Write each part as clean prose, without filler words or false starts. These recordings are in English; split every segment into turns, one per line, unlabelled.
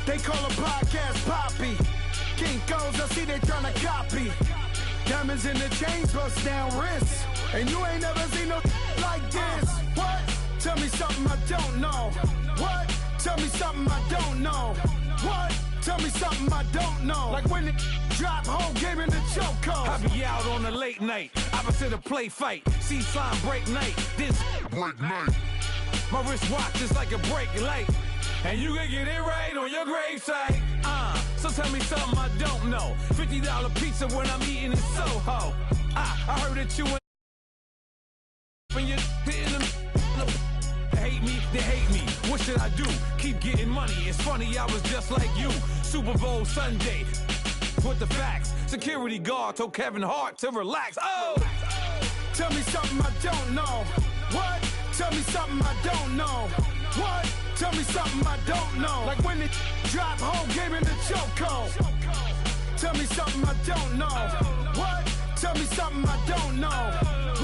They call a podcast Poppy. Kinkos, I see they tryna copy. Diamonds in the chains, bust down wrists. And you ain't never seen no like this. What? Tell me something I don't know. What? Tell me something I don't know. What? Tell me something I don't know. Like when it drop, whole game in the chokehold.
I be out on a late night, opposite a play fight. See sign break night, this break night. My wristwatch is like a brake light. And you can get it right on your gravesite. So tell me something I don't know. $50 pizza when I'm eating in Soho. I heard that you when you're hitting them. Hate me, they hate me. What should I do? Keep getting money. It's funny, I was just like you. Super Bowl Sunday. With the facts. Security guard told Kevin Hart to relax. Oh!
Tell me something I don't know. What? Tell me something I don't know. What? Tell me something I don't know. Like when it drop, whole game in the chokehold. Tell me something I don't know. What? Tell me something I don't know.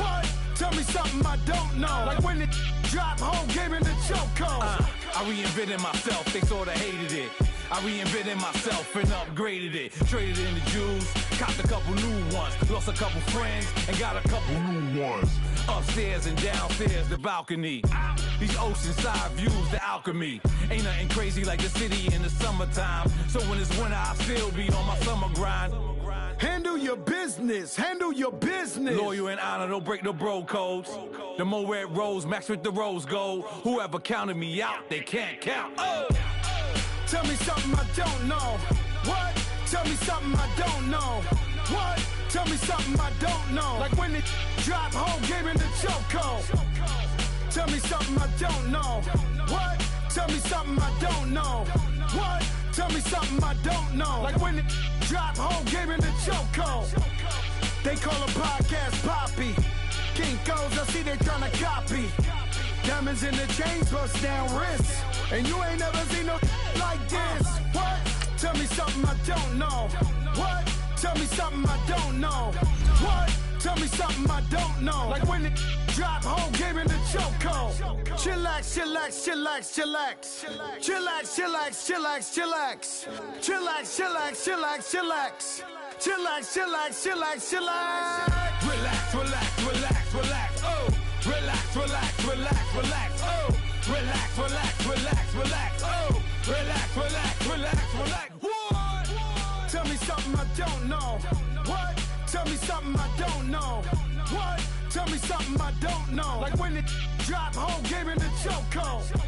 What? Tell me something I don't know. Like when it drop, whole game in the chokehold.
I reinvented myself, they sorta hated it. I reinvented myself and upgraded it. Traded in the Jews, copped a couple new ones. Lost a couple friends and got a couple new ones. Upstairs and downstairs, the balcony. These oceanside views, the alchemy. Ain't nothing crazy like the city in the summertime. So when it's winter, I still be on my summer grind.
Handle your business, handle your business.
Loyal and honor, don't break no bro codes. The more red rose, max with the rose gold. Whoever counted me out, they can't count. Oh!
Tell me something I don't know. What? Tell me something I don't know. What? Tell me something I don't know. Like when it drop, whole game in the chokehold. Tell me something I don't know. What? Tell me something I don't know. What? Tell me something I don't know. Like when it drop, whole game in the chokehold. They call a podcast Poppy. Kinkos, I see they tryna copy. Diamonds in the chains, bust down wrists. And you ain't never seen no like this. What? Tell me something I don't know. What? Tell me something I don't know. What? Tell me something I don't know. Like when it drop, whole game in the chokehold. Chillax, chillax, chillax, chillax. Chillax, chillax, chillax, chillax. Chillax, chillax, chillax, chillax. Chillax, chillax, chillax, chillax.
Relax, relax, relax, relax. Oh! Relax, relax, relax, relax. Oh! Relax, relax, relax, relax. Oh! Relax, relax, relax, relax. What?
Tell me something I don't know. What? Tell me something I don't know. What? Tell me something I don't know. Like when it drop, whole game in the chokehold.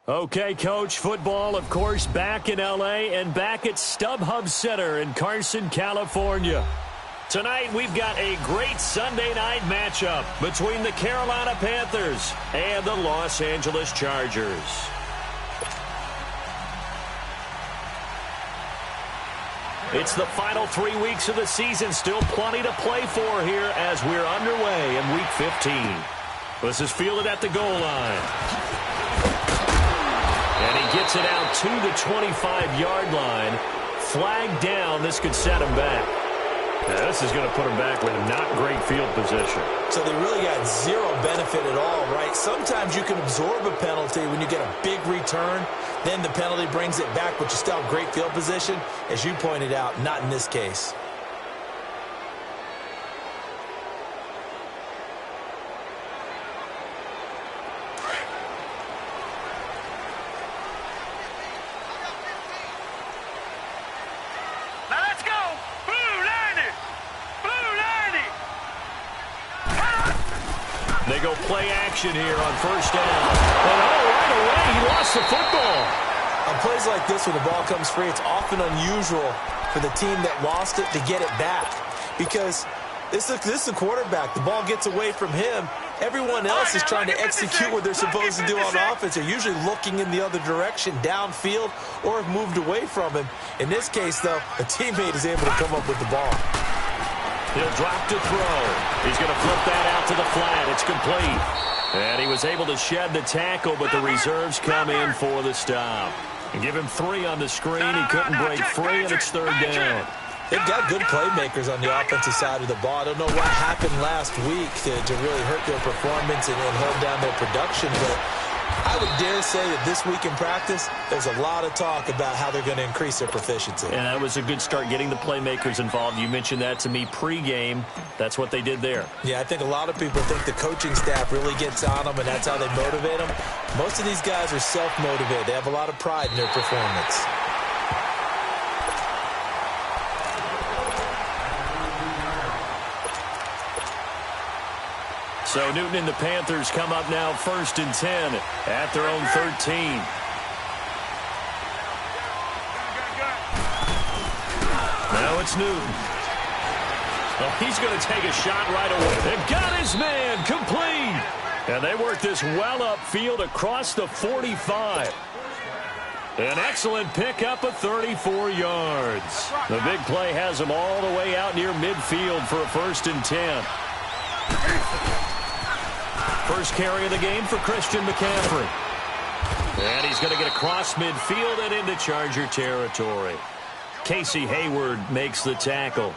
Okay, Coach, football, of course, back in L.A. and back at StubHub Center in Carson, California. Tonight, we've got a great Sunday night matchup between the Carolina Panthers and the Los Angeles Chargers. It's the final 3 weeks of the season. Still plenty to play for here as we're underway in Week 15. This is fielded at the goal line. And he gets it out to the 25-yard line. Flag down. This could set him back. Now, this is going to put him back with not great field position.
So they really got zero benefit at all, right? Sometimes you can absorb a penalty when you get a big return. Then the penalty brings it back, but you still have great field position. As you pointed out, not in this case.
They go play action here on first down. And right away, he lost the football.
On plays like this, when the ball comes free, it's often unusual for the team that lost it to get it back. Because this is the quarterback. The ball gets away from him. Everyone else is trying to execute what they're supposed to do on offense. They're usually looking in the other direction, downfield, or have moved away from him. In this case, though, a teammate is able to come up with the ball.
He'll drop to throw. He's going to flip that out to the flat. It's complete. And he was able to shed the tackle, but the reserves come in for the stop. And give him 3 on the screen. He couldn't break free, and it's 3rd down.
They've got good playmakers on the offensive side of the ball. I don't know what happened last week to really hurt their performance and hold down their production, but I would dare say that this week in practice, there's a lot of talk about how they're going to increase their proficiency.
And that was a good start, getting the playmakers involved. You mentioned that to me pregame. That's what they did there.
Yeah, I think a lot of people think the coaching staff really gets on them, and that's how they motivate them. Most of these guys are self-motivated. They have a lot of pride in their performance.
So Newton and the Panthers come up now 1st and 10 at their own 13. Now it's Newton. Oh, he's going to take a shot right away. They've got his man complete. And they work this well upfield across the 45. An excellent pickup of 34 yards. The big play has him all the way out near midfield for a 1st and 10. First carry of the game for Christian McCaffrey. And he's going to get across midfield and into Charger territory. Casey Hayward makes the tackle.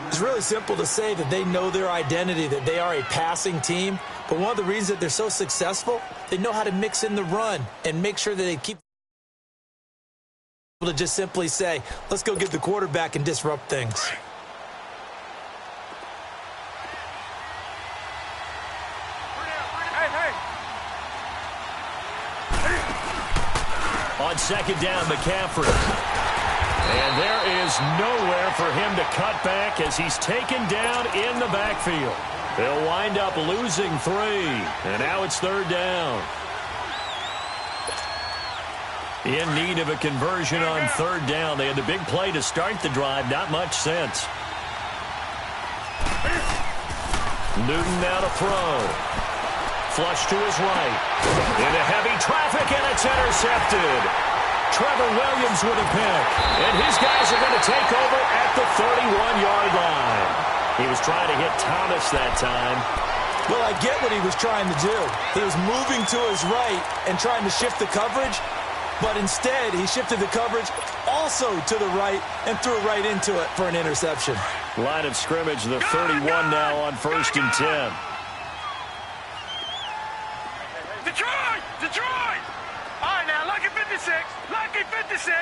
It's really simple to say that they know their identity, that they are a passing team. But one of the reasons that they're so successful, they know how to mix in the run and make sure that they keep able to just simply say, let's go get the quarterback and disrupt things.
On 2nd down, McCaffrey. And there is nowhere for him to cut back as he's taken down in the backfield. They'll wind up losing 3. And now it's 3rd down. In need of a conversion on 3rd down. They had the big play to start the drive. Not much sense. Newton now to throw. Flush to his right. Into heavy traffic, and it's intercepted. Trevor Williams with a pick. And his guys are going to take over at the 31-yard line. He was trying to hit Thomas that time.
Well, I get what he was trying to do. He was moving to his right and trying to shift the coverage, but instead he shifted the coverage also to the right and threw it right into it for an interception.
Line of scrimmage, the 31 now on 1st and 10.
Detroit! All right, now, lucky 56. Lucky 56.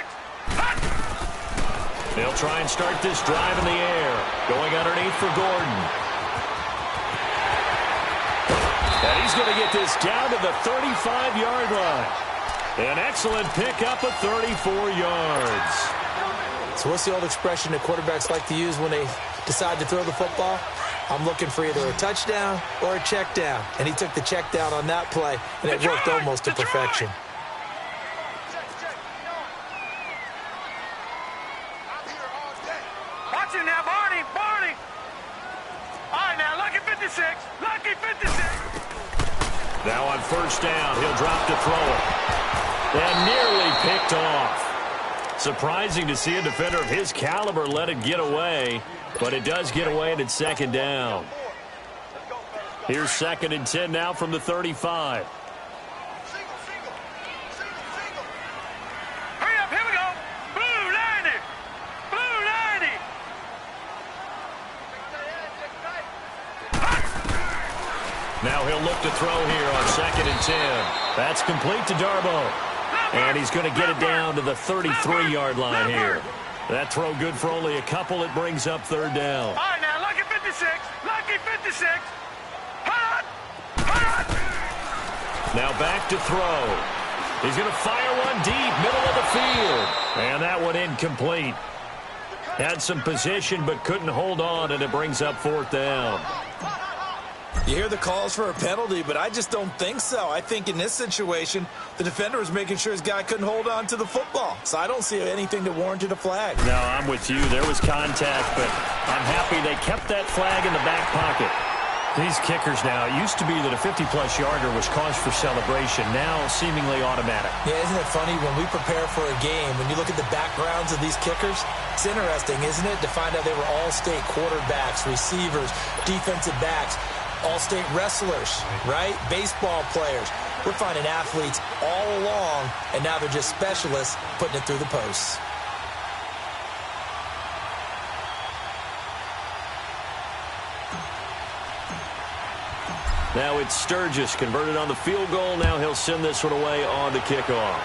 They'll try and start this drive in the air. Going underneath for Gordon. And he's going to get this down to the 35-yard line. An excellent pickup of 34 yards.
So what's the old expression that quarterbacks like to use when they decide to throw the football? I'm looking for either a touchdown or a check down. And he took the check down on that play, and it worked almost to perfection.
Watch it now, Barney. All right, now, lucky 56. Lucky 56.
Now on 1st down, he'll drop to throw it. And nearly picked off. Surprising to see a defender of his caliber let it get away, but it does get away and it's 2nd down. Here's 2nd and 10 now from the 35.
Hurry up, here we go. Blue 90. Blue 90.
Now he'll look to throw here on 2nd and 10. That's complete to Darboh. And he's going to get it down to the 33-yard line here. That throw good for only a couple. It brings up 3rd down.
All right, now, lucky 56. Lucky 56.
Now back to throw. He's going to fire one deep, middle of the field. And that one incomplete. Had some position but couldn't hold on, and it brings up 4th down.
You hear the calls for a penalty, but I just don't think so. I think in this situation, the defender was making sure his guy couldn't hold on to the football. So I don't see anything that warranted a flag.
No, I'm with you. There was contact, but I'm happy they kept that flag in the back pocket. These kickers now, it used to be that a 50-plus yarder was cause for celebration. Now seemingly automatic.
Yeah, isn't it funny when we prepare for a game, when you look at the backgrounds of these kickers, it's interesting, isn't it, to find out they were all-state quarterbacks, receivers, defensive backs. all-state wrestlers, right? Baseball players. We're finding athletes all along, and now they're just specialists putting it through the posts.
Now it's Sturgis converted on the field goal. Now he'll send this one away on the kickoff.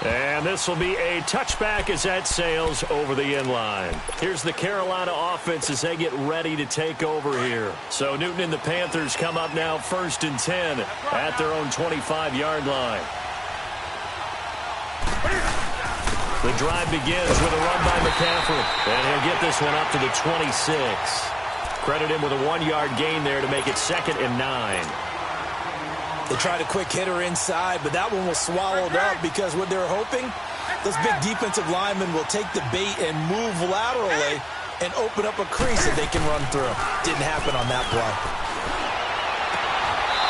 And this will be a touchback as that sails over the end line. Here's the Carolina offense as they get ready to take over here. So Newton and the Panthers come up now 1st and 10 at their own 25-yard line. The drive begins with a run by McCaffrey. And he'll get this one up to the 26. Credit him with a 1-yard gain there to make it 2nd and 9.
They tried a quick hitter inside, but that one was swallowed up because what they're hoping, those big defensive linemen will take the bait and move laterally and open up a crease that they can run through. Didn't happen on that play.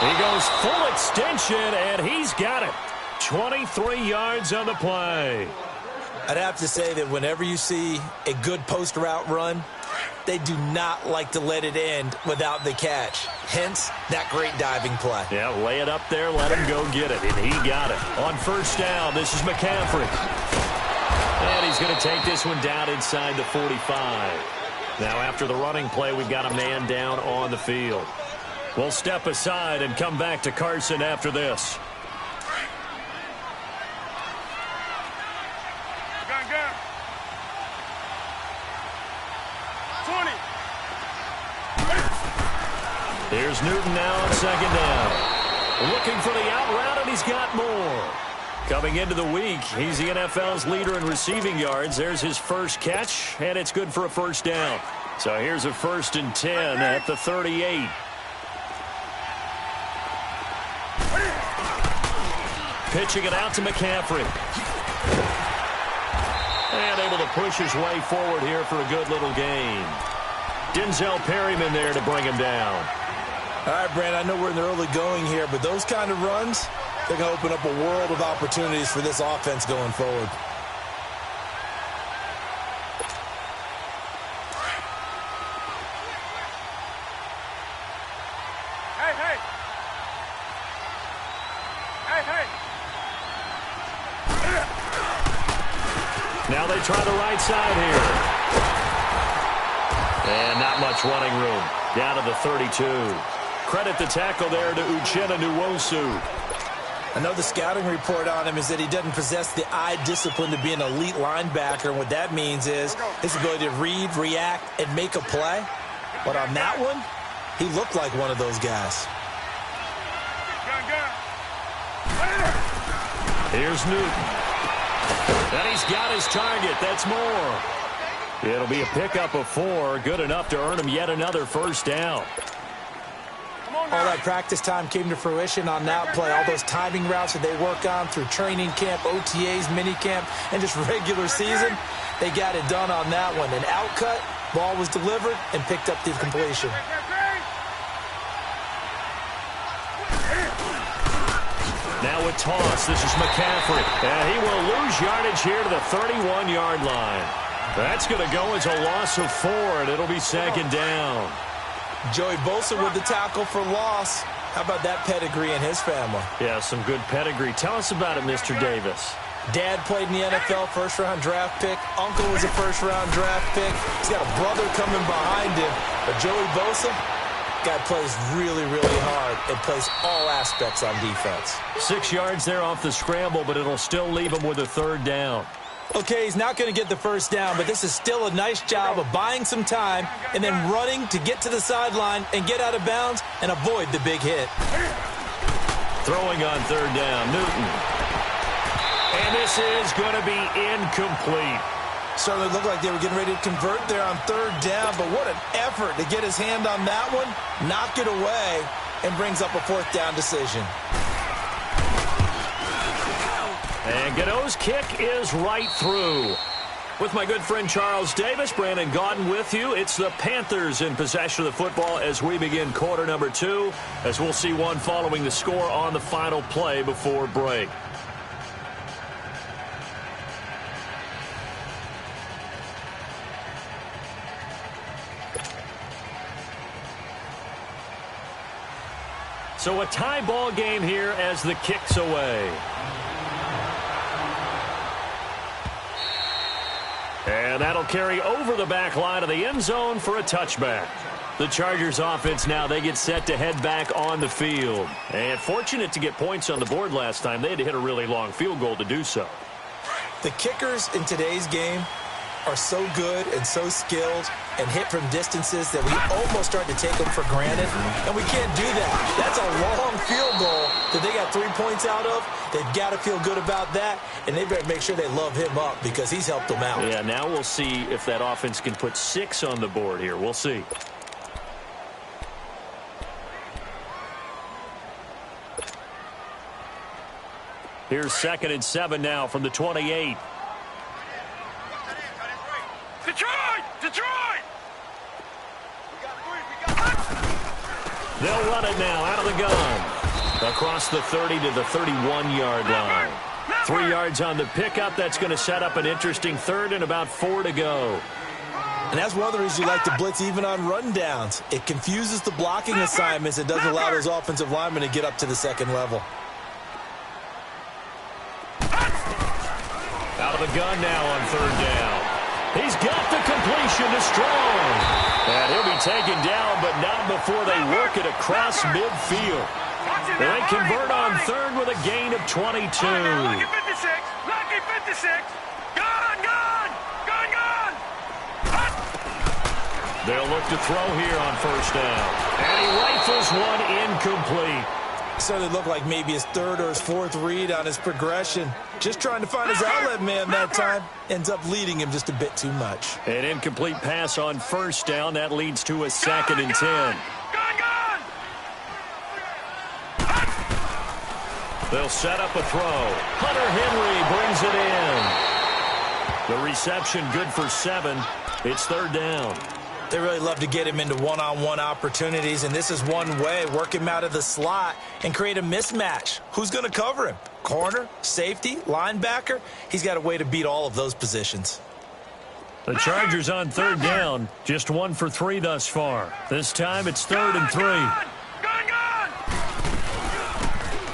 He goes full extension, and he's got it. 23 yards on the play.
I'd have to say that whenever you see a good post route run, they do not like to let it end without the catch. Hence, that great diving play.
Yeah, lay it up there, let him go get it, and he got it. On 1st down, this is McCaffrey. And he's going to take this one down inside the 45. Now, after the running play, we've got a man down on the field. We'll step aside and come back to Carson after this. Here's Newton now on 2nd down. Looking for the out route, and he's got more. Coming into the week, he's the NFL's leader in receiving yards. There's his first catch, and it's good for a 1st down. So here's a 1st and 10 at the 38. Pitching it out to McCaffrey. And able to push his way forward here for a good little gain. Denzel Perryman there to bring him down.
All right, Brand, I know we're in the early going here, but those kind of runs, they're going to open up a world of opportunities for this offense going forward.
Hey.
Now they try the right side here. And not much running room. Down to the 32. Credit the tackle there to Uchenna Nwosu.
I know the scouting report on him is that he doesn't possess the eye discipline to be an elite linebacker. And what that means is his ability to read, react, and make a play. But on that one, he looked like one of those guys.
Here's Newton. And he's got his target. That's more. It'll be a pickup of 4. Good enough to earn him yet another 1st down.
All that practice time came to fruition on that play. All those timing routes that they work on through training camp, OTAs, minicamp, and just regular season, they got it done on that one. An outcut, ball was delivered, and picked up the completion.
Now a toss. This is McCaffrey. And he will lose yardage here to the 31-yard line. That's going to go as a loss of 4, and it'll be 2nd down.
Joey Bosa with the tackle for loss. How about that pedigree in his family?
Yeah, some good pedigree. Tell us about it, Mr. Davis.
Dad played in the NFL, first-round draft pick. Uncle was a first-round draft pick. He's got a brother coming behind him. But Joey Bosa, guy plays really, really hard and plays all aspects on defense.
6 yards there off the scramble, but it'll still leave him with a 3rd down.
Okay, he's not going to get the 1st down, but this is still a nice job of buying some time and then running to get to the sideline and get out of bounds and avoid the big hit.
Throwing on 3rd down, Newton. And this is going to be incomplete.
Certainly looked like they were getting ready to convert there on 3rd down, but what an effort to get his hand on that one, knock it away, and brings up a 4th down decision.
And Godot's kick is right through. With my good friend Charles Davis, Brandon Gaudin with you. It's the Panthers in possession of the football as we begin quarter number 2, as we'll see one following the score on the final play before break. So a tie ball game here as the kick's away. And that'll carry over the back line of the end zone for a touchback. The Chargers offense now, they get set to head back on the field. And fortunate to get points on the board last time. They had to hit a really long field goal to do so.
The kickers in today's game are so good and so skilled and hit from distances that we almost start to take them for granted. And we can't do that. That's a long field goal that they got 3 points out of. They've got to feel good about that, and they better make sure they love him up because he's helped them out.
Yeah, now we'll see if that offense can put 6 on the board here. We'll see. Here's 2nd and 7 now from the 28.
Detroit!
They'll run it now out of the gun. Across the 30 to the 31-yard line. 3 yards on the pickup. That's going to set up an interesting 3rd and about 4 to go.
And that's one of the reasons you like to blitz even on rundowns. It confuses the blocking assignments. It doesn't allow those offensive linemen to get up to the second level.
Out of the gun now on 3rd down. He's got the completion to Strong. And he'll be taken down, but not before they work it across midfield. They convert on 3rd with a gain of 22.
Lucky 56. Gone.
They'll look to throw here on 1st down. And he rifles one incomplete.
Certainly looked like maybe his 3rd or his 4th read on his progression. Just trying to find his outlet man that time. Ends up leading him just a bit too much.
An incomplete pass on 1st down. That leads to a 2nd and 10.
Gone.
They'll set up a throw. Hunter Henry brings it in. The reception good for 7. It's 3rd down.
They really love to get him into one-on-one opportunities, and this is one way. Work him out of the slot and create a mismatch. Who's going to cover him? Corner, safety, linebacker? He's got a way to beat all of those positions.
The Chargers on 3rd down. Just 1 for 3 thus far. This time it's 3rd and 3.
Gone.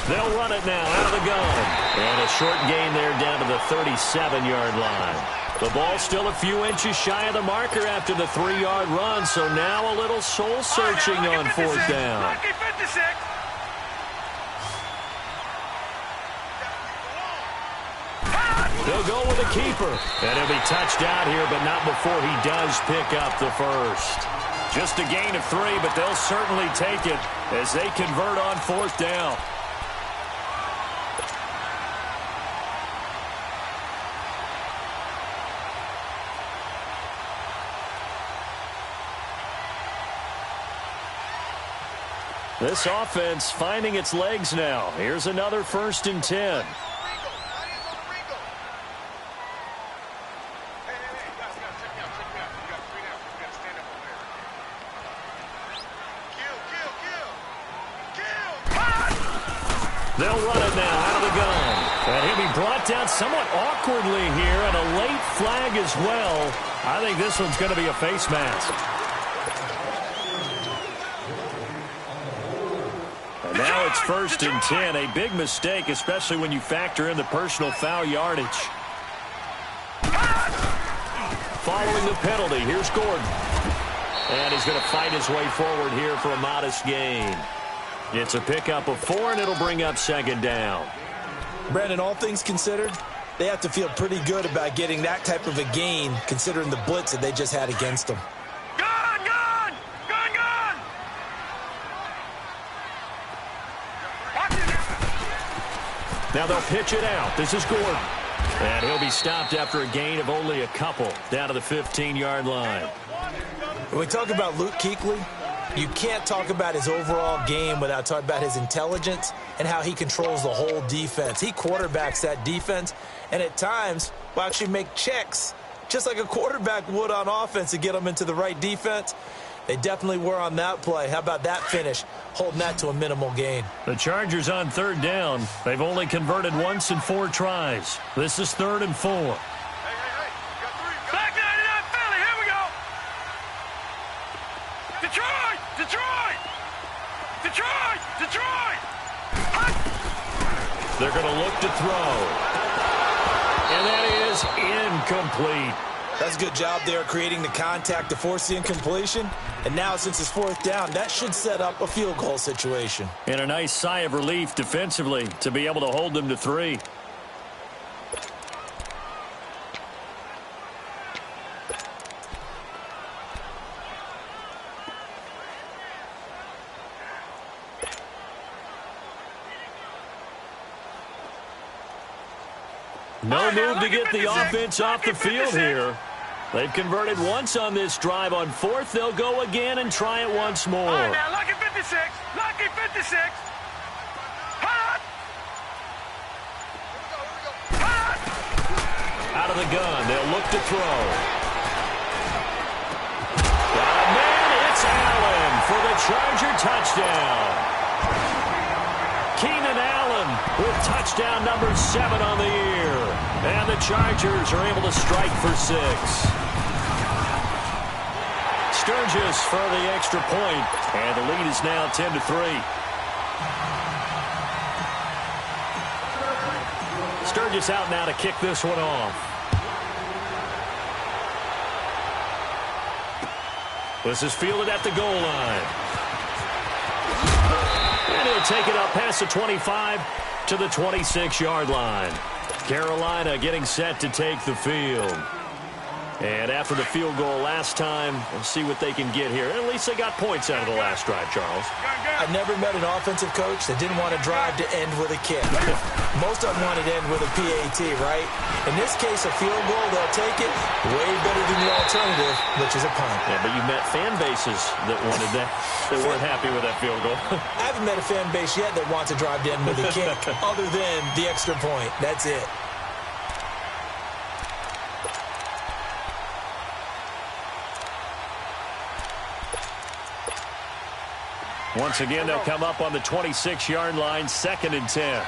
They'll run it now out of the gun. And a short gain there down to the 37-yard line. The ball still a few inches shy of the marker after the 3-yard run, so now a little soul-searching on 4th down.
Lucky 56.
They'll go with a keeper. And he'll be touched out here, but not before he does pick up the 1st. Just a gain of 3, but they'll certainly take it as they convert on 4th down. This offense finding its legs now. Here's another 1st and 10. They'll run it now out of the gun. And he'll be brought down somewhat awkwardly here, and a late flag as well. I think this one's going to be a face mask. And now it's 1st and 10. A big mistake, especially when you factor in the personal foul yardage. Following the penalty, here's Gordon. And he's going to fight his way forward here for a modest gain. It's a pickup of 4, and it'll bring up 2nd down.
Brandon, all things considered, they have to feel pretty good about getting that type of a gain, considering the blitz that they just had against them.
Now they'll pitch it out. This is Gordon. And he'll be stopped after a gain of only a couple down to the 15-yard line.
When we talk about Luke Kuechly, you can't talk about his overall game without talking about his intelligence and how he controls the whole defense. He quarterbacks that defense, and at times will actually make checks, just like a quarterback would on offense to get them into the right defense. They definitely were on that play. How about that finish, holding that to a minimal gain?
The Chargers on 3rd down. They've only converted once in 4 tries. This is 3rd and 4.
Back 99 Philly, here we go. Detroit! Detroit!
They're going to look to throw. And that is incomplete.
That's a good job there creating the contact to force the incompletion. And now since it's fourth down, that should set up a field goal situation.
And a nice sigh of relief defensively to be able to hold them to 3. No move to get the offense off the field here. They've converted once on this drive. On 4th, they'll go again and try it once more.
All right, now, lucky 56. Lucky 56. Hot!
Out of the gun, they'll look to throw. Got a man, it's Allen for the Charger touchdown. Keenan Allen with touchdown number 7 on the year. And the Chargers are able to strike for 6. Sturgis for the extra point. And the lead is now 10-3. Sturgis out now to kick this one off. This is fielded at the goal line. And he'll take it up past the 25 to the 26-yard line. Carolina getting set to take the field. And after the field goal last time, we'll see what they can get here. At least they got points out of the last drive, Charles.
I never met an offensive coach that didn't want to drive to end with a kick. Most of them wanted to end with a PAT, right? In this case, a field goal, they'll take it way better than the alternative, which is a punt.
Yeah, but you met fan bases that wanted that, that weren't happy with that field goal.
I haven't met a fan base yet that wants to drive to end with a kick other than the extra point. That's it.
Once again, they'll come up on the 26-yard line, 2nd and 10.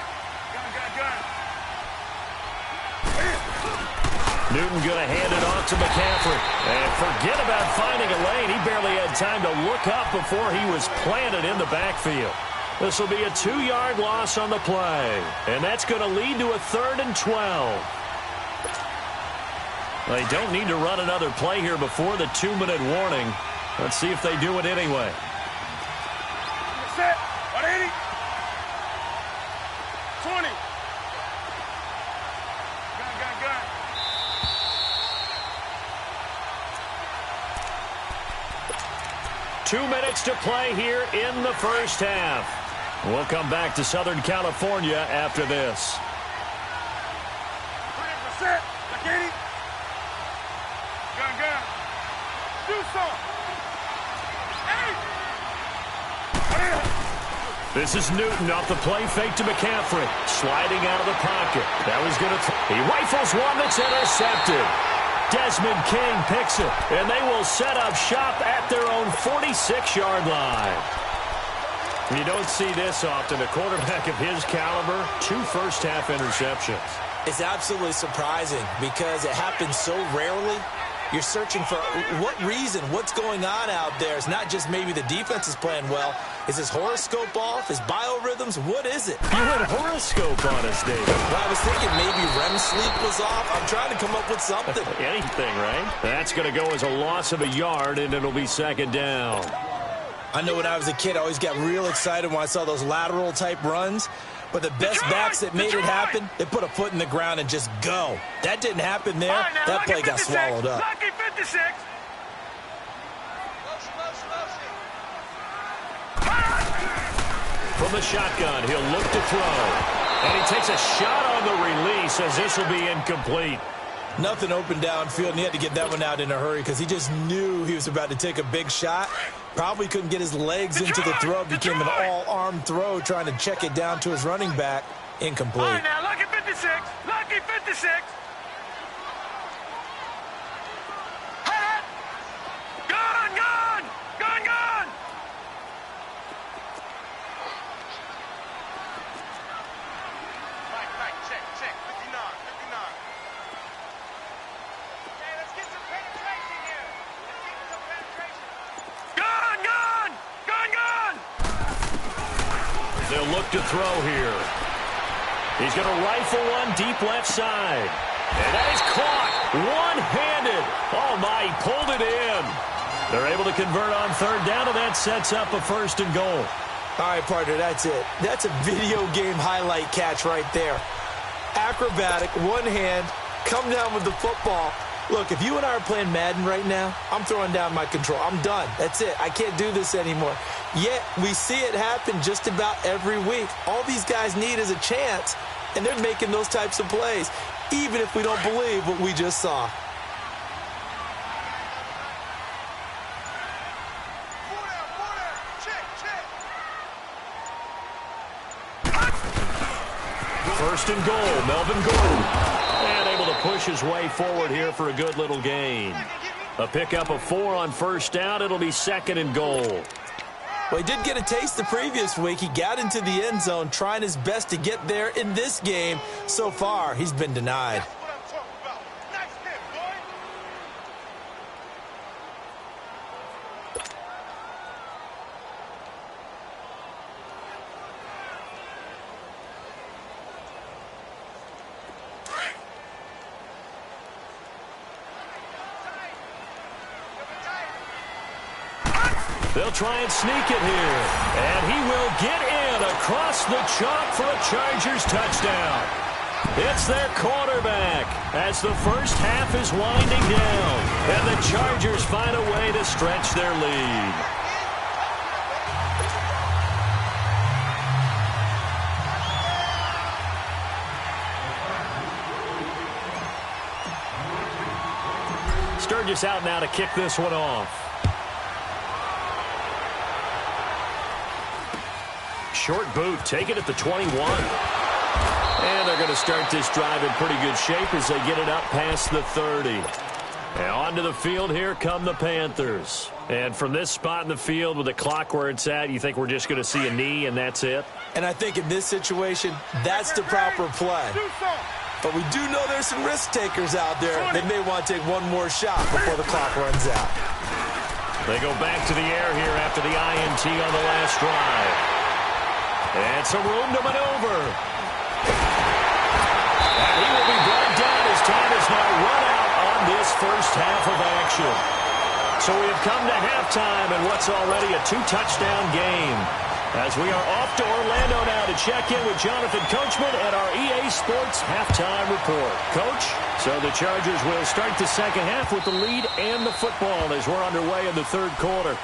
Newton going to hand it off to McCaffrey. And forget about finding a lane. He barely had time to look up before he was planted in the backfield. This will be a 2-yard loss on the play. And that's going to lead to a 3rd and 12. They don't need to run another play here before the 2-minute warning. Let's see if they do it anyway.
Set. 180. 20. Gun.
2 minutes to play here in the first half. We'll come back to Southern California after this.
3%. Like 80. Gun. Do something.
This is Newton off the play fake to McCaffrey. Sliding out of the pocket. That was going to... He rifles one that's intercepted. Desmond King picks it. And they will set up shop at their own 46-yard line. You don't see this often. A quarterback of his caliber, 2 first-half interceptions.
It's absolutely surprising because it happens so rarely. You're searching for what reason, what's going on out there. It's not just maybe the defense is playing well. Is his horoscope off? His biorhythms? What is it?
You had horoscope on us, David.
Well, I was thinking maybe REM sleep was off. I'm trying to come up with something.
Anything, right? That's going to go as a loss of a yard, and it'll be 2nd down.
I know when I was a kid, I always got real excited when I saw those lateral-type runs. But the best backs that made it happen, they put a foot in the ground and just go. That didn't happen there.
Right, now,
that play got swallowed up.
Lucky 56.
From the shotgun, he'll look to throw. And he takes a shot on the release as this will be incomplete.
Nothing open downfield, and he had to get that one out in a hurry because he just knew he was about to take a big shot. Probably couldn't get his legs into the throw. Became an all-arm throw trying to check it down to his running back. Incomplete.
All right, now, lucky 56. Lucky 56. Hot. Gun. Right, check. 59. Okay, let's get some penetration here. Gun.
they'll look to throw here. He's going to rifle one deep left side. And that is caught one-handed. Oh, my, he pulled it in. They're able to convert on third down, and that sets up a 1st and goal.
All right, partner, that's it. That's a video game highlight catch right there. Acrobatic, one hand, come down with the football. Look, if you and I are playing Madden right now, I'm throwing down my control. I'm done. That's it. I can't do this anymore. Yet, we see it happen just about every week. All these guys need is a chance, and they're making those types of plays, even if we don't believe what we just saw.
First and goal, Melvin Gordon. And able to push his way forward here for a good little gain. A pickup of 4 on first down. It'll be 2nd and goal.
Well, he did get a taste the previous week. He got into the end zone trying his best to get there in this game. So far, he's been denied.
They'll try and sneak it here. And he will get in across the chalk for a Chargers touchdown. It's their quarterback as the first half is winding down. And the Chargers find a way to stretch their lead. Sturgis out now to kick this one off. Short boot, take it at the 21. And they're going to start this drive in pretty good shape as they get it up past the 30. And onto the field, here come the Panthers. And from this spot in the field with the clock where it's at, you think we're just going to see a knee and that's it?
And I think in this situation, that's the proper play. But we do know there's some risk takers out there. They may want to take one more shot before the clock runs out.
They go back to the air here after the INT on the last drive. And some room to maneuver. And he will be brought down as time is now run out on this first half of action. So we have come to halftime in what's already a 2-touchdown game. As we are off to Orlando now to check in with Jonathan Coachman at our EA Sports Halftime Report. Coach, so the Chargers will start the second half with the lead and the football as we're underway in the third quarter.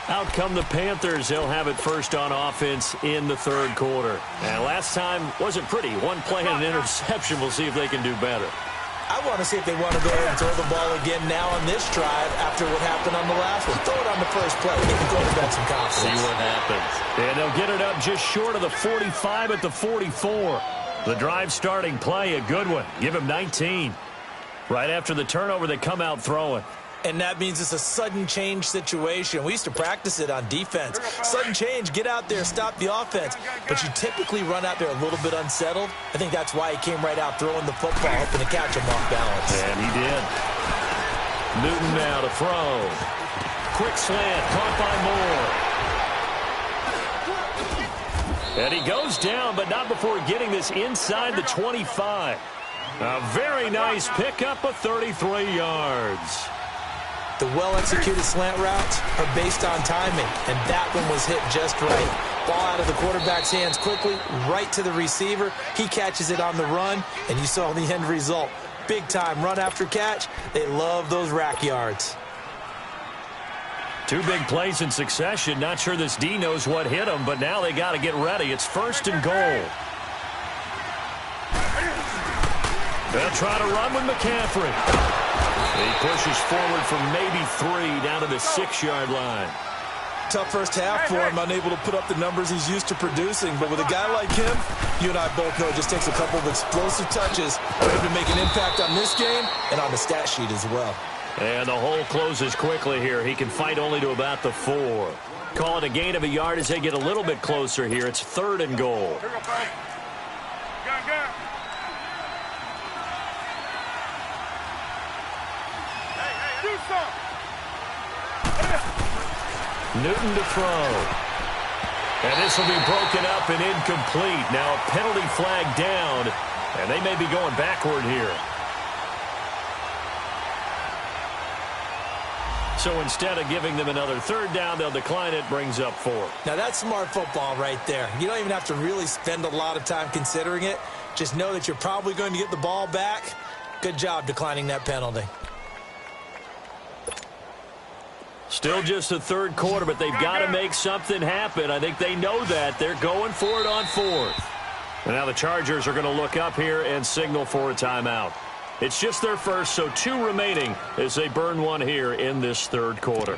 Out come the Panthers. They'll have it first on offense in the third quarter. And last time wasn't pretty. One play and an interception. We'll see if they can do better.
I want to see if they want to go ahead and throw the ball again now on this drive after what happened on the last one. Throw it on the first play. Give the quarterback some confidence.
See what happens. And they'll get it up just short of the 45 at the 44. The drive starting play, a good one. Give him 19. Right after the turnover, they come out throwing.
And that means it's a sudden change situation. We used to practice it on defense. Sudden change, get out there, stop the offense. But you typically run out there a little bit unsettled. I think that's why he came right out throwing the football, hoping to catch him off balance.
And he did. Newton now to throw. Quick slant, caught by Moore. And he goes down, but not before getting this inside the 25. A very nice pickup of 33 yards.
The well-executed slant routes are based on timing, and that one was hit just right. Ball out of the quarterback's hands quickly, right to the receiver. He catches it on the run, and you saw the end result. Big-time run after catch. They love those rack yards.
Two big plays in succession. Not sure this D knows what hit him, but now they got to get ready. It's first and goal. They'll try to run with McCaffrey. He pushes forward from maybe 3 down to the 6-yard line.
Tough first half for him, unable to put up the numbers he's used to producing. But with a guy like him, you and I both know it just takes a couple of explosive touches for him to make an impact on this game and on the stat sheet as well.
And the hole closes quickly here. He can fight only to about the 4. Call it a gain of a yard as they get a little bit closer here. It's third and goal. Newton to throw. And this will be broken up and incomplete. Now a penalty flag down, and they may be going backward here. So instead of giving them another third down, they'll decline it, brings up 4.
Now that's smart football right there. You don't even have to really spend a lot of time considering it. Just know that you're probably going to get the ball back. Good job declining that penalty.
Still just the third quarter, but they've got to make something happen. I think they know that. They're going for it on 4th. And now the Chargers are going to look up here and signal for a timeout. It's just their first, so 2 remaining as they burn one here in this third quarter.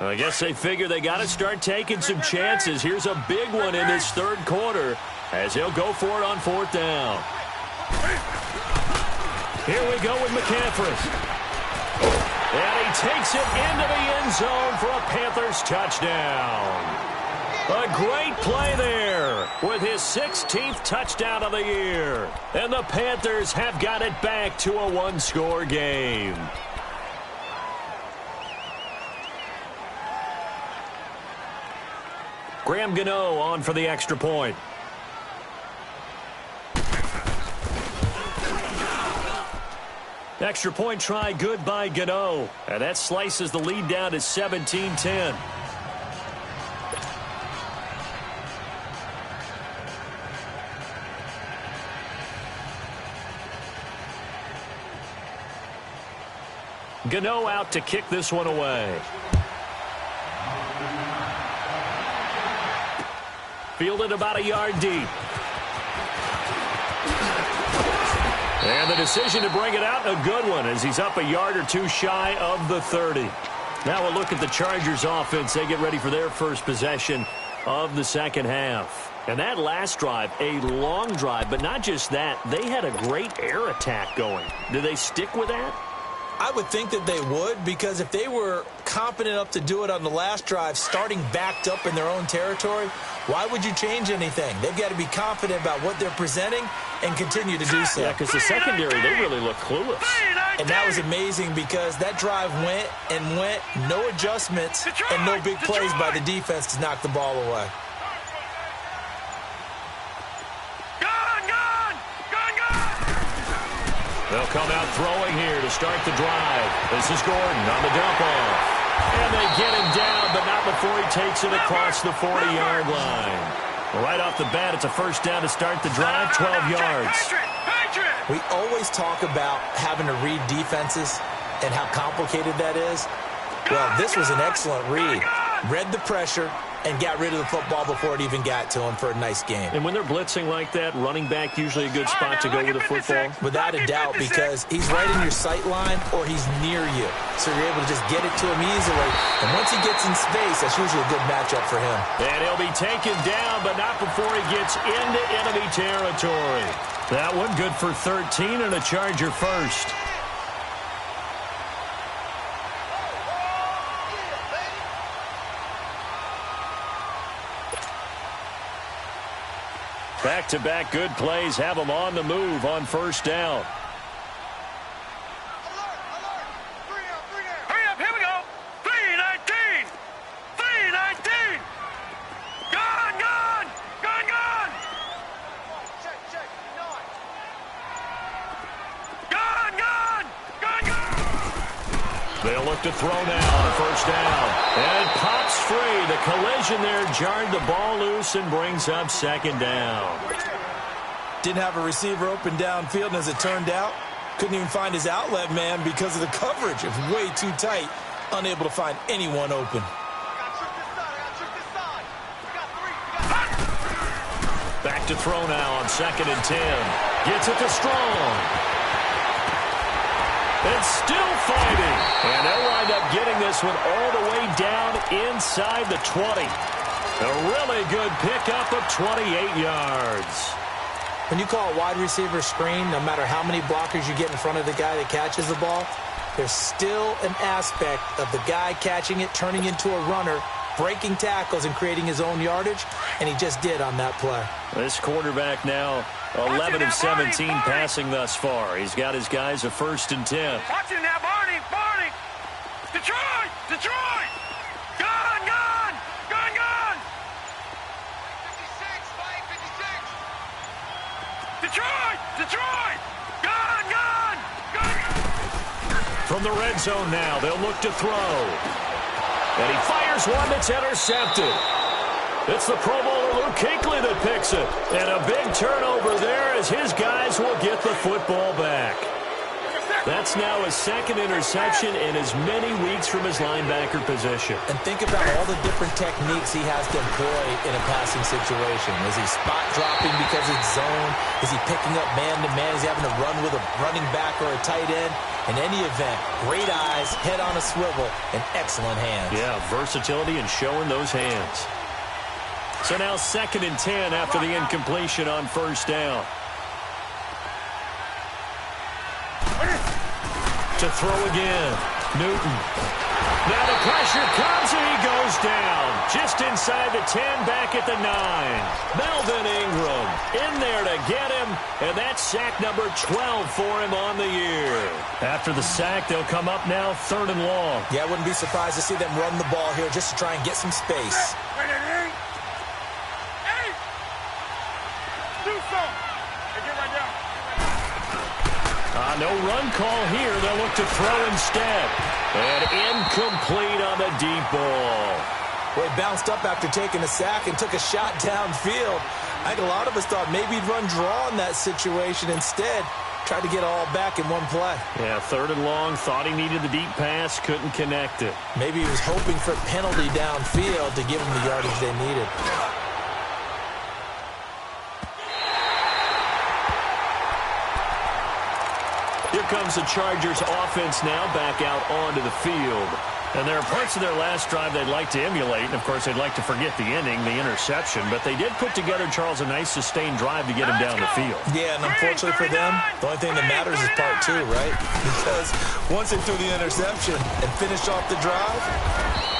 I guess they figure they got to start taking some chances. Here's a big one in this third quarter as they'll go for it on 4th down. Here we go with McCaffrey. And he takes it into the end zone for a Panthers touchdown. A great play there with his 16th touchdown of the year. And the Panthers have got it back to a 1-score game. Graham Gano on for the extra point. Extra point try good by Gano. And that slices the lead down to 17-10. Gano out to kick this one away. Fielded about a yard deep. And the decision to bring it out, a good one, as he's up a yard or 2 shy of the 30. Now we'll look at the Chargers offense. They get ready for their first possession of the second half. And that last drive, a long drive, but not just that. They had a great air attack going. Do they stick with that?
I would think that they would, because if they were competent enough to do it on the last drive, starting backed up in their own territory, why would you change anything? They've got to be confident about what they're presenting and continue to do so.
Yeah, because the secondary, they really look clueless.
And that was amazing because that drive went and went, no adjustments and no big plays by the defense to knock the ball away.
They'll come out throwing here to start the drive. This is Gordon on the dump off. And they get him down, but not before he takes it across the 40-yard line. Right off the bat, it's a first down to start the drive, 12 yards.
We always talk about having to read defenses and how complicated that is. Well, this was an excellent read. Read the pressure and got rid of the football before it even got to him for a nice game.
And when they're blitzing like that, running back usually a good spot to go with the football?
Without a doubt, because he's right in your sight line or he's near you. So you're able to just get it to him easily. And once he gets in space, that's usually a good matchup for him.
And he'll be taken down, but not before he gets into enemy territory. That one good for 13 and a Charger first. Back-to-back good plays have them on the move on first down.
Hurry up, here we go. 319. 319. Gone. Check. Gone.
They'll look to throw now on a first down. And pops free. The collision there jarred the ball loose and brings up second down.
Didn't have a receiver open downfield, and as it turned out, couldn't even find his outlet man because of the coverage. It was way too tight, unable to find anyone open.
Back to throw now on 2nd and 10. Gets it to Strong. And still fighting. And they'll wind up getting this one all the way down inside the 20. A really good pickup of 28 yards.
When you call a wide receiver screen, no matter how many blockers you get in front of the guy that catches the ball, there's still an aspect of the guy catching it, turning into a runner, breaking tackles and creating his own yardage, and he just did on that play.
This quarterback now 11 of 17 passing thus far. He's got his guys a 1st and 10.
Watching that, Barney.
From the red zone now, they'll look to throw. And he fires one that's intercepted. It's the Pro Bowler Luke Kuechly that picks it. And a big turnover there as his guys will get the football back. That's now his second interception in as many weeks from his linebacker position.
And think about all the different techniques he has to employ in a passing situation. Is he spot dropping because it's zone? Is he picking up man-to-man? Is he having to run with a running back or a tight end? In any event, great eyes, head on a swivel, and excellent hands.
Yeah, versatility and showing those hands. So now 2nd and 10 after the incompletion on first down. To throw again, Newton. Now the pressure comes and he goes down. Just inside the 10, back at the 9. Melvin Ingram in there to get him, and that's sack number 12 for him on the year. After the sack, they'll come up now 3rd and long.
Yeah, I wouldn't be surprised to see them run the ball here just to try and get some space.
No run call here. They'll look to throw instead. And incomplete on the deep ball.
Well, he bounced up after taking a sack and took a shot downfield. I think a lot of us thought maybe he'd run draw in that situation. Instead, tried to get all back in one play.
Yeah, 3rd and long. Thought he needed the deep pass. Couldn't connect it.
Maybe he was hoping for a penalty downfield to give him the yardage they needed.
Here comes the Chargers offense now back out onto the field. And there are parts of their last drive they'd like to emulate. And, of course, they'd like to forget the inning, the interception. But they did put together, Charles, a nice sustained drive to get him down the field.
Yeah, and unfortunately for them, the only thing that matters is part 2, right? Because once they threw the interception and finished off the drive,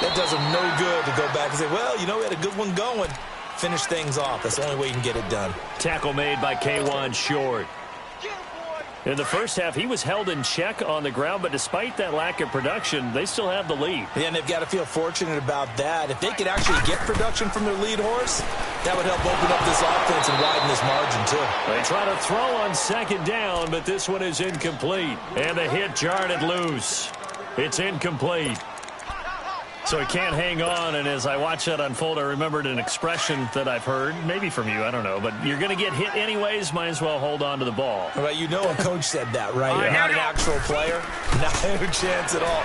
that does them no good to go back and say, well, you know, we had a good one going. Finish things off. That's the only way you can get it done.
Tackle made by K'Wan Short. In the first half, he was held in check on the ground, but despite that lack of production, they still have the lead.
Yeah, and they've got to feel fortunate about that. If they could actually get production from their lead horse, that would help open up this offense and widen this margin, too.
They try to throw on 2nd down, but this one is incomplete. And the hit jarred it loose. It's incomplete. So he can't hang on, and as I watch that unfold, I remembered an expression that I've heard, maybe from you, I don't know, but you're going to get hit anyways, might as well hold on to the ball.
Well, you know a coach said that, right? You're not an actual player. Not a chance at all.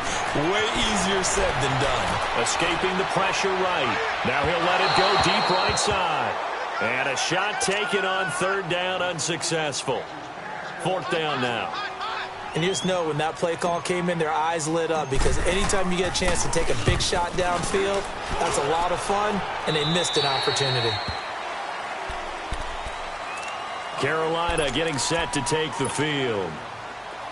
Way easier said than done.
Escaping the pressure right. Now he'll let it go deep right side. And a shot taken on 3rd down, unsuccessful. 4th down now.
And you just know when that play call came in, their eyes lit up because anytime you get a chance to take a big shot downfield, that's a lot of fun, and they missed an opportunity.
Carolina getting set to take the field.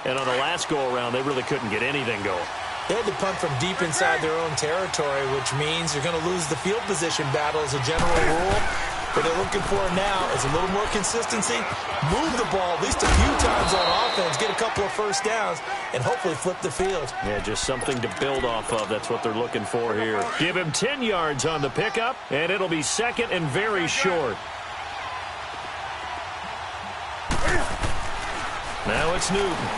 And on the last go-around, they really couldn't get anything going.
They had to punt from deep inside their own territory, which means you're going to lose the field position battle as a general rule. What they're looking for now is a little more consistency, move the ball at least a few times on offense, get a couple of first downs, and hopefully flip the field.
Yeah, just something to build off of. That's what they're looking for here. Give him 10 yards on the pickup, and it'll be 2nd and very short. Now it's Newton.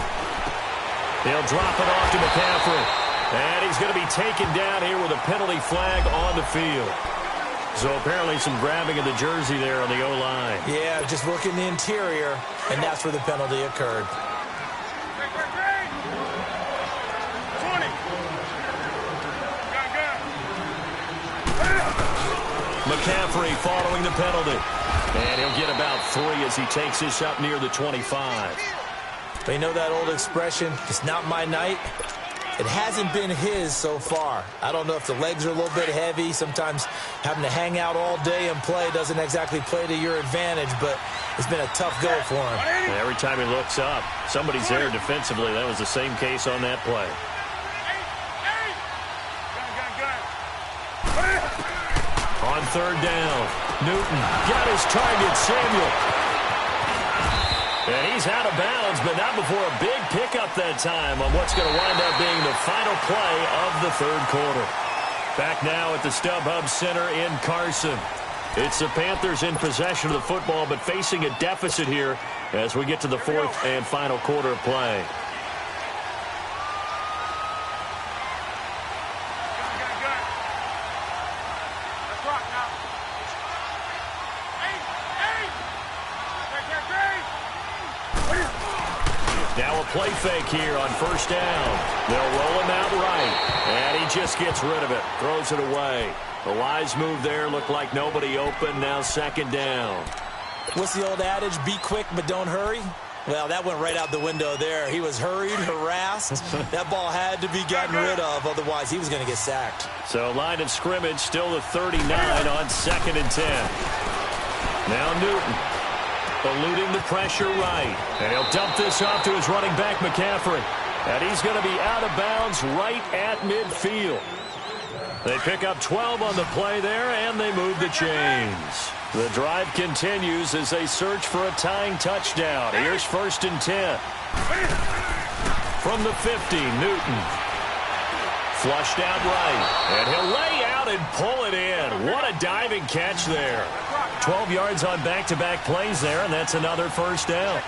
He'll drop it off to McCaffrey. And he's going to be taken down here with a penalty flag on the field. So apparently some grabbing of the jersey there on the O-line.
Yeah, just working the interior, and that's where the penalty occurred.
McCaffrey following the penalty. And he'll get about 3 as he takes this up near the 25.
They know that old expression, it's not my night. It hasn't been his so far. I don't know if the legs are a little bit heavy. Sometimes having to hang out all day and play doesn't exactly play to your advantage, but it's been a tough go for him.
And every time he looks up, somebody's there defensively. That was the same case on that play. On 3rd down, Newton got his target, Samuel. And he's out of bounds, but not before a big pickup that time on what's going to wind up being the final play of the 3rd quarter. Back now at the StubHub Center in Carson. It's the Panthers in possession of the football, but facing a deficit here as we get to the 4th and final quarter of play. play fake here on first down. They'll roll him out right, and he just gets rid of it, throws it away. The wise move there, looked like nobody open, now second down.
What's the old adage, be quick but don't hurry? Well, that went right out the window there. He was hurried, harassed. That ball had to be gotten rid of, otherwise he was going to get sacked.
So line of scrimmage still the 39 on 2nd and 10. Now Newton, eluding the pressure right. And he'll dump this off to his running back, McCaffrey. And he's going to be out of bounds right at midfield. They pick up 12 on the play there, and they move the chains. The drive continues as they search for a tying touchdown. Here's 1st and 10. From the 50, Newton. Flushed out right. And he'll lay out and pull it in. What a diving catch there. 12 yards on back-to-back plays there, and that's another first down.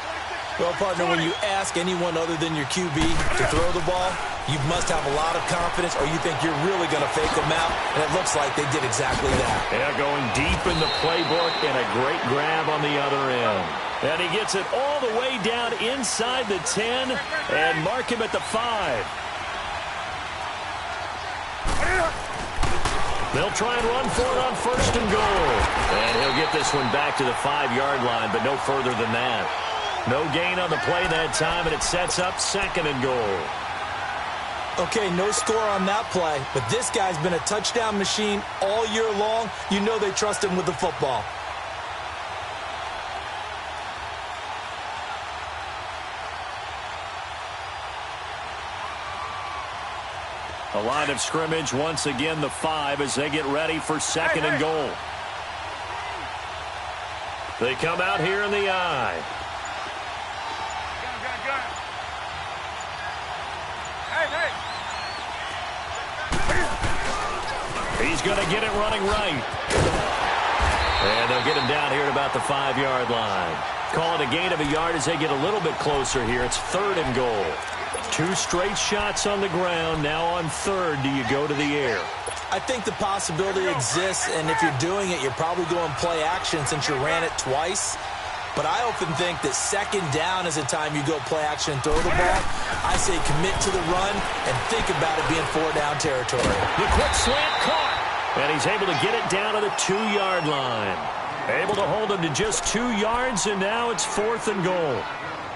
Well, partner, when you ask anyone other than your QB to throw the ball, you must have a lot of confidence, or you think you're really going to fake them out, and it looks like they did exactly that.
Yeah, going deep in the playbook and a great grab on the other end. And he gets it all the way down inside the 10 and mark him at the 5. They'll try and run for it on 1st and goal. And he'll get this one back to the 5-yard line, but no further than that. No gain on the play that time, and it sets up 2nd and goal.
Okay, no score on that play, but this guy's been a touchdown machine all year long. You know they trust him with the football.
A line of scrimmage, once again the 5 as they get ready for 2nd and goal. They come out here in the I. He's going to get it running right. And they'll get him down here at about the 5-yard line. Call it a gain of a yard as they get a little bit closer here. It's 3rd and goal. 2 straight shots on the ground. Now on 3rd, do you go to the air?
I think the possibility exists, and if you're doing it, you're probably going play action since you ran it twice. But I often think that 2nd down is a time you go play action and throw the ball. I say commit to the run and think about it being 4-down territory.
The quick slant caught. And he's able to get it down to the 2-yard line. Able to hold him to just 2 yards, and now it's 4th and goal.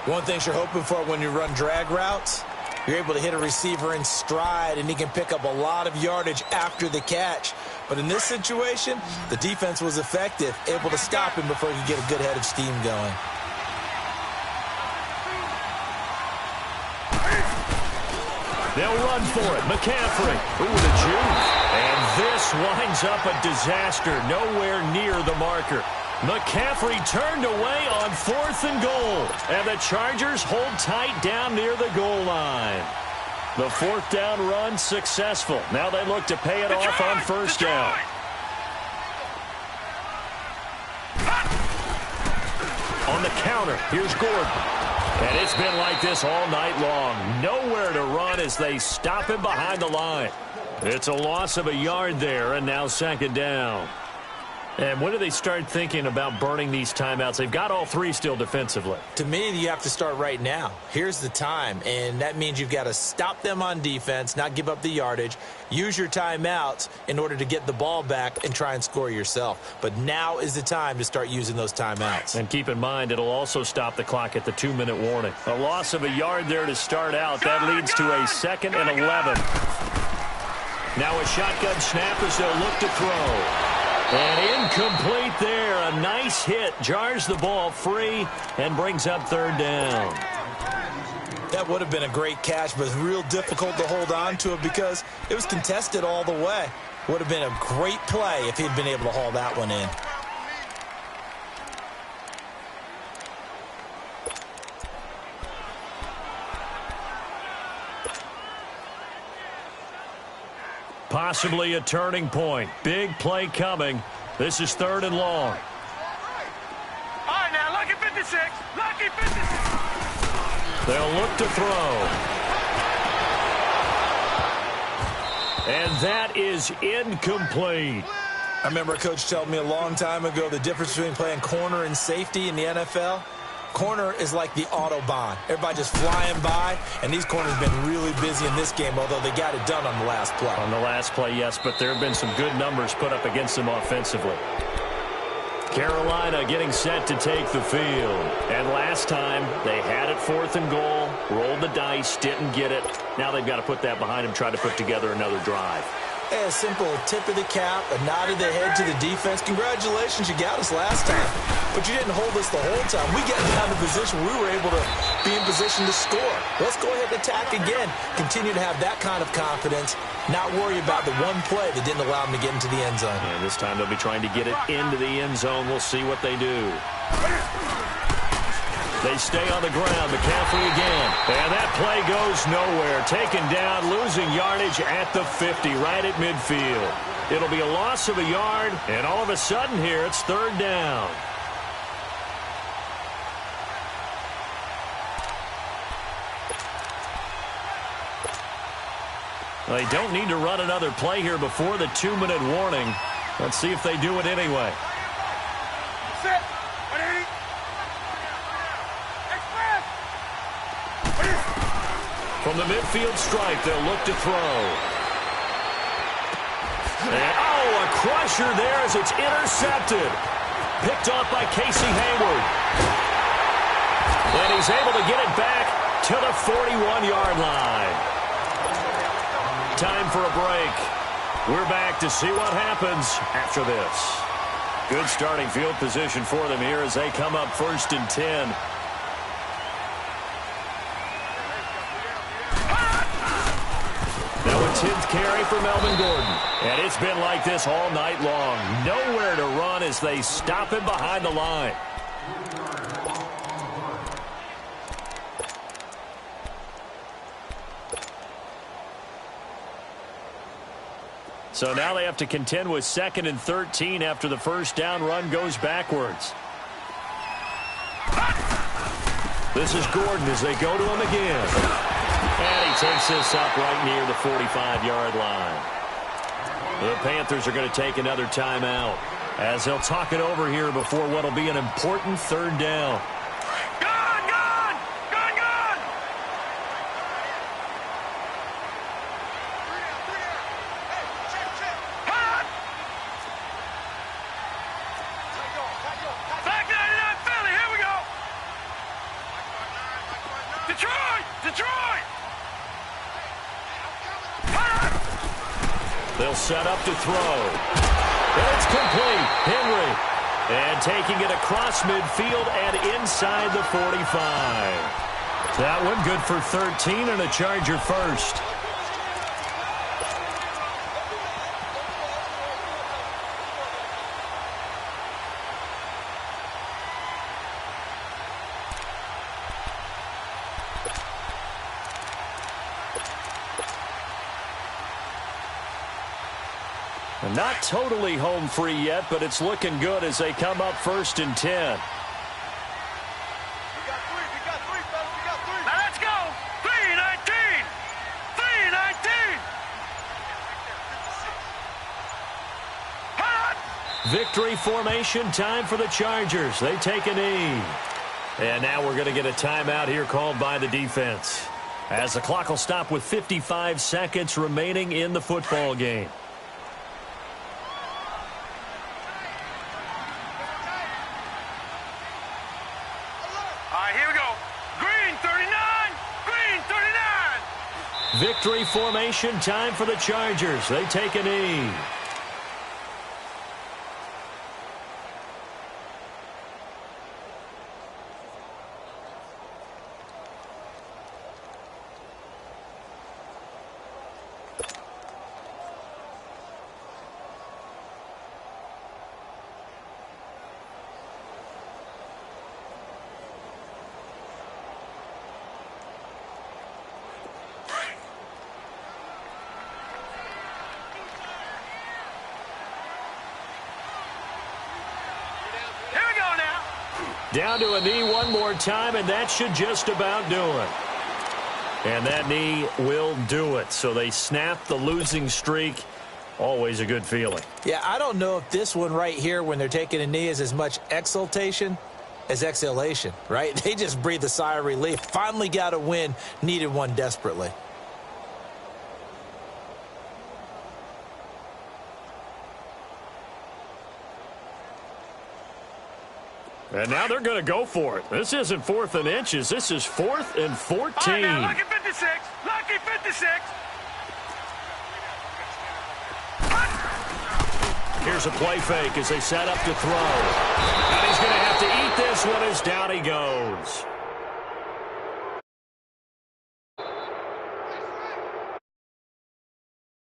One thing you're hoping for when you run drag routes, you're able to hit a receiver in stride, and he can pick up a lot of yardage after the catch. But in this situation, the defense was effective, able to stop him before he could get a good head of steam going.
They'll run for it. McCaffrey. Ooh, the juke. And this winds up a disaster. Nowhere near the marker. McCaffrey turned away on 4th and goal. And the Chargers hold tight down near the goal line. The 4th down run successful. Now they look to pay it off on 1st down. On the counter, here's Gordon. And it's been like this all night long. Nowhere to run as they stop him behind the line. It's a loss of a yard there, and now 2nd down. And when do they start thinking about burning these timeouts? They've got all 3 still defensively.
To me, you have to start right now. Here's the time, and that means you've got to stop them on defense, not give up the yardage, use your timeouts in order to get the ball back and try and score yourself. But now is the time to start using those timeouts.
And keep in mind, it'll also stop the clock at the 2-minute warning. A loss of a yard there to start out. That leads to a 2nd and 11. Now a shotgun snap as they'll look to throw. And incomplete there. A nice hit. Jars the ball free and brings up 3rd down.
That would have been a great catch, but real difficult to hold on to it because it was contested all the way. Would have been a great play if he'd been able to haul that one in.
Possibly a turning point. Big play coming. This is 3rd and long.
All right, now, lucky 56. Lucky 56.
They'll look to throw. And that is incomplete.
I remember a coach told me a long time ago the difference between playing corner and safety in the NFL. corner is like the Autobahn. Everybody just flying by, and these corners have been really busy in this game, although they got it done on the last play.
On the last play, yes, but there have been some good numbers put up against them offensively. Carolina getting set to take the field. And last time, they had it 4th and goal, rolled the dice, didn't get it. Now they've got to put that behind them, try to put together another drive.
A simple tip of the cap, a nod of the head to the defense. Congratulations, you got us last time. But you didn't hold us the whole time. We got down to position we were able to be in position to score. Let's go ahead and attack again. Continue to have that kind of confidence. Not worry about the one play that didn't allow them to get into the end zone.
And this time they'll be trying to get it into the end zone. We'll see what they do. They stay on the ground. McCaffrey again. And that play goes nowhere. Taken down, losing yardage at the 50, right at midfield. It'll be a loss of a yard, and all of a sudden here, it's 3rd down. They don't need to run another play here before the 2-minute warning. Let's see if they do it anyway. From the midfield stripe, they'll look to throw. And, a crusher there as it's intercepted. Picked off by Casey Hayward. And he's able to get it back to the 41-yard line. Time for a break. We're back to see what happens after this. Good starting field position for them here as they come up 1st and 10. Now a 10th carry for Melvin Gordon. And it's been like this all night long. Nowhere to run as they stop him behind the line. So now they have to contend with 2nd and 13 after the first down run goes backwards. This is Gordon as they go to him again. And he takes this up right near the 45-yard line. The Panthers are going to take another timeout as they'll talk it over here before what will be an important 3rd down. They'll set up to throw. And it's complete. Henry. And taking it across midfield and inside the 45. That one good for 13 and a Charger first. Not totally home free yet, but it's looking good as they come up 1st and 10.
We got three, fellas. We got three. Now let's go. 3-19. 3-19.
Victory formation time for the Chargers. They take a knee. And now we're going to get a timeout here called by the defense, as the clock will stop with 55 seconds remaining in the football game. Victory formation time for the Chargers. They take a knee. Down to a knee one more time, and that should just about do it. And that knee will do it. So they snap the losing streak. Always a good feeling.
Yeah, I don't know if this one right here when they're taking a knee is as much exultation as exhalation, right? They just breathed a sigh of relief. Finally got a win, needed one desperately.
And now they're going to go for it. This isn't 4th and inches. This is 4th and 14.
All right, now, lucky 56. Lucky 56.
Here's a play fake as they set up to throw. And he's going to have to eat this one as down he goes.